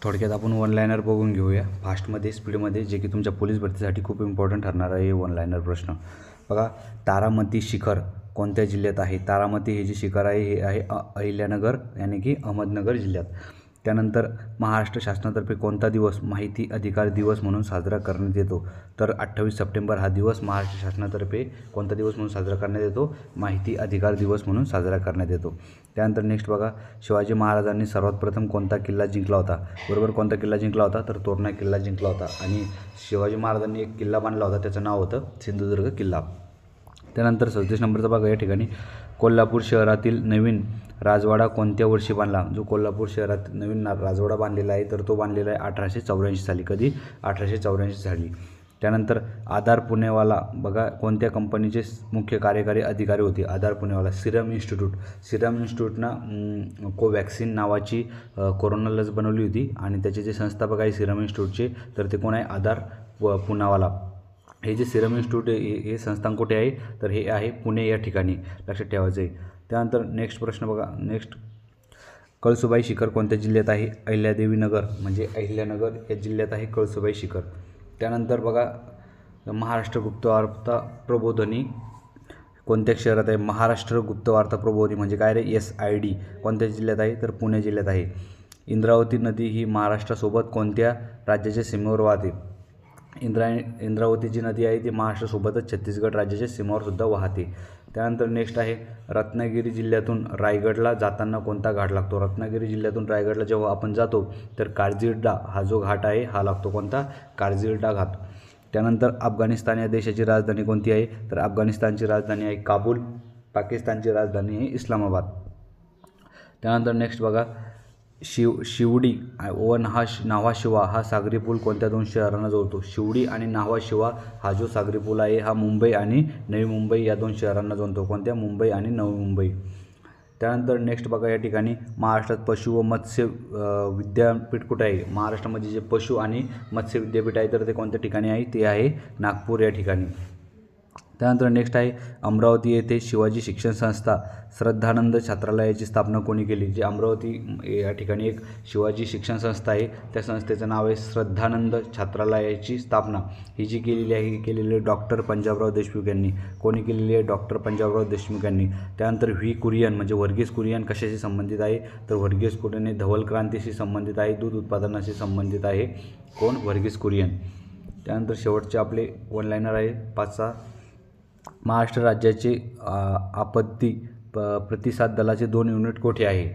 थोडक्यात आपण one liner बघून घेऊया फास्टमध्ये स्पीडमध्ये, जे की तुमच्या पोलीस भरतीसाठी खूप इम्पॉर्टंट ठरणार आहे. वन लाइनर प्रश्न बघा. तारामती शिखर कोणत्या जिल्ह्यात आहे? तारामती हे जे शिखर आहे हे आहे अहिल्यानगर यानी की अहमदनगर जिल्ह्यात. त्यानंतर महाराष्ट्र शासनातर्फे कोणता दिवस माहिती अधिकार दिवस म्हणून साजरा करण्यात येतो? तर 28 सप्टेंबर हा दिवस महाराष्ट्र शासनातर्फे कोणता दिवस म्हणून साजरा करण्यात येतो? माहिती अधिकार दिवस म्हणून साजरा करण्यात येतो. त्यानंतर नेक्स्ट बघा. शिवाजी महाराजांनी सर्वात प्रथम कोणता किल्ला जिंकला होता? बरोबर, कोणता किल्ला जिंकला होता? तर तोरणा किल्ला जिंकला होता. आणि शिवाजी महाराजांनी एक किल्ला बांधला होता, त्याचं नाव होतं सिंधुदुर्ग किल्ला. त्यानंतर 37 नंबरचा बघा. या ठिकाणी कोल्हापूर शहरातील नवीन राजवाडा कोणत्या वर्षी बांधला? जो कोल्हापूर शहरात नवीन राजवाडा बांधलेला आहे तर तो बांधलेला आहे 1884 साली. कधी? 1884 साली. त्यानंतर आधार पुणेवाला बघा कोणत्या कंपनीचे मुख्य कार्यकारी अधिकारी होते? आधार पुणेवाला सिरम इन्स्टिट्यूटना कोवॅक्सिन नावाची कोरोना लस बनवली होती आणि त्याचे जे संस्थापक आहे सिरम इन्स्टिट्यूटचे, तर ते कोण आहे? आधार पुनावाला. हे जे सिरम इन्स्टिट्यूट हे संस्थान कुठे आहे? तर हे आहे पुणे या ठिकाणी, लक्षात ठेवायचं आहे. त्यानंतर नेक्स्ट प्रश्न बघा. नेक्स्ट, कळसुबाई शिखर कोणत्या जिल्ह्यात आहे? अहिल्यादेवीनगर म्हणजे अहिल्यानगर या जिल्ह्यात आहे कळसुबाई शिखर. त्यानंतर बघा. महाराष्ट्र गुप्तवार्ता प्रबोधिनी कोणत्या शहरात आहे? महाराष्ट्र गुप्तवार्ता प्रबोधिनी म्हणजे काय रे? SID कोणत्या जिल्ह्यात आहे? तर पुणे जिल्ह्यात आहे. इंद्रावती नदी ही महाराष्ट्रासोबत कोणत्या राज्याच्या सीमेवर वाहते? इंद्रावती जी नदी आहे ती महाराष्ट्रासोबतच छत्तीसगड राज्याच्या सीमेवर सुद्धा वाहते. त्यानंतर नेक्स्ट आहे. रत्नागिरी जिल्ह्यातून रायगडला जाताना कोणता घाट लागतो? रत्नागिरी जिल्ह्यातून रायगडला जेव्हा आपण जातो तर कारजिरडा हा जो घाट आहे हा लागतो. कोणता? कारजिरडा घाट. त्यानंतर अफगाणिस्तान या देशाची राजधानी कोणती आहे? तर अफगाणिस्तानची राजधानी आहे काबूल. पाकिस्तानची राजधानी आहे इस्लामाबाद. त्यानंतर नेक्स्ट बघा. शिवडी व न्हावा शिवा हा सागरी पूल कोणत्या दोन शहरांना जोडतो? शिवडी आणि न्हावा शिवा हा जो सागरी पूल आहे हा मुंबई आणि नवी मुंबई या दोन शहरांना जोडतो. कोणत्या? मुंबई आणि नवी मुंबई. त्यानंतर नेक्स्ट बघा. या ठिकाणी महाराष्ट्रात पशु व मत्स्य विद्यापीठ कुठे आहे? महाराष्ट्रामध्ये जे पशु आणि मत्स्य विद्यापीठ आहे तर ते कोणत्या ठिकाणी आहे? ते आहे नागपूर या ठिकाणी. त्यानंतर नेक्स्ट आहे. अमरावती येथे शिवाजी शिक्षण संस्था श्रद्धानंद छात्रालयाची स्थापना कोणी केली? जे अमरावती या ठिकाणी एक शिवाजी शिक्षण संस्था आहे त्या संस्थेचं नाव आहे श्रद्धानंद छात्रालयाची स्थापना. ही जी केलेली आहे डॉक्टर पंजाबराव देशमुख यांनी. कोणी केलेली आहे? डॉक्टर पंजाबराव देशमुख यांनी. त्यानंतर व्ही कुरियन म्हणजे वर्गीस कुरियन कशाशी संबंधित आहे? तर वर्गीस कुरियन हे धवल क्रांतीशी संबंधित आहे, दूध उत्पादनाशी संबंधित आहे. कोण? वर्गीस कुरियन. त्यानंतर शेवटचे आपले वन लाइनर आहे 5-6. महाराष्ट्र राज्याचे आपत्ती प्रतिसाद दलाचे 2 युनिट कोठे आहे?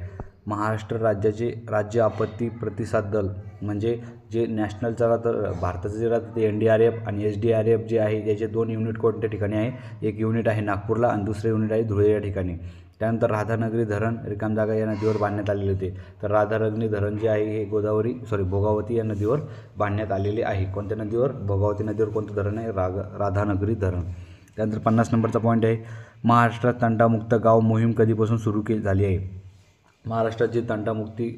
महाराष्ट्र राज्याचे राज्य आपत्ती प्रतिसाद दल म्हणजे जे नॅशनलचं राहतं भारताचं जे राहतं ते NDRF आणि SDRF जे आहे याचे 2 युनिट कोणत्या ठिकाणी आहे? एक युनिट आहे नागपूरला आणि दुसरे युनिट आहे धुळे या ठिकाणी. त्यानंतर राधानगरी धरण रिकाम जागा या नदीवर बांधण्यात आलेले होते. तर राधानगरी धरण जे आहे हे भोगावती या नदीवर बांधण्यात आलेले आहे. कोणत्या नदीवर? भोगावती नदीवर कोणतं धरण आहे? राधानगरी धरण. त्यानंतर 50 नंबरचा पॉईंट आहे. महाराष्ट्रात तंटामुक्त गाव मोहीम कधीपासून सुरू झाली आहे? महाराष्ट्रात जी तंटामुक्ती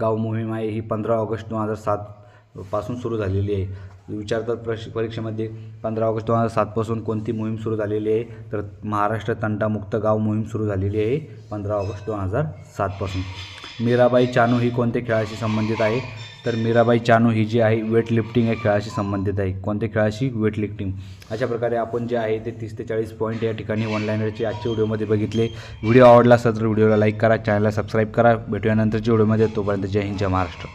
गाव मोहीम आहे ही 15 ऑगस्ट 2007 पासून सुरू झालेली आहे. विचारतात परीक्षेमध्ये 15 ऑगस्ट 2007 पासून कोणती मोहीम सुरू झालेली आहे? तर महाराष्ट्र तंटामुक्त गाव मोहीम सुरू झालेली आहे 15 ऑगस्ट 2007 पासून. मीराबाई चानू ही कोणत्या खेळाशी संबंधित आहे? तर मीराबाई चानू ही जी आहे वेट लिफ्टिंग या खेळाशी संबंधित आहे. कोणत्या खेळाशी? Weight lifting. अशा प्रकारे आपण जे आहे ते 30 ते 40 पॉईंट या ठिकाणी वन लाइनरचे आजच्या व्हिडिओमध्ये बघितले. व्हिडिओ आवडला असेल तर व्हिडिओला लाईक करा, चॅनलला सबस्क्राईब करा. भेटूया नंतरच्या व्हिडिओमध्ये. तोपर्यंत जय हिंद, जय महाराष्ट्र.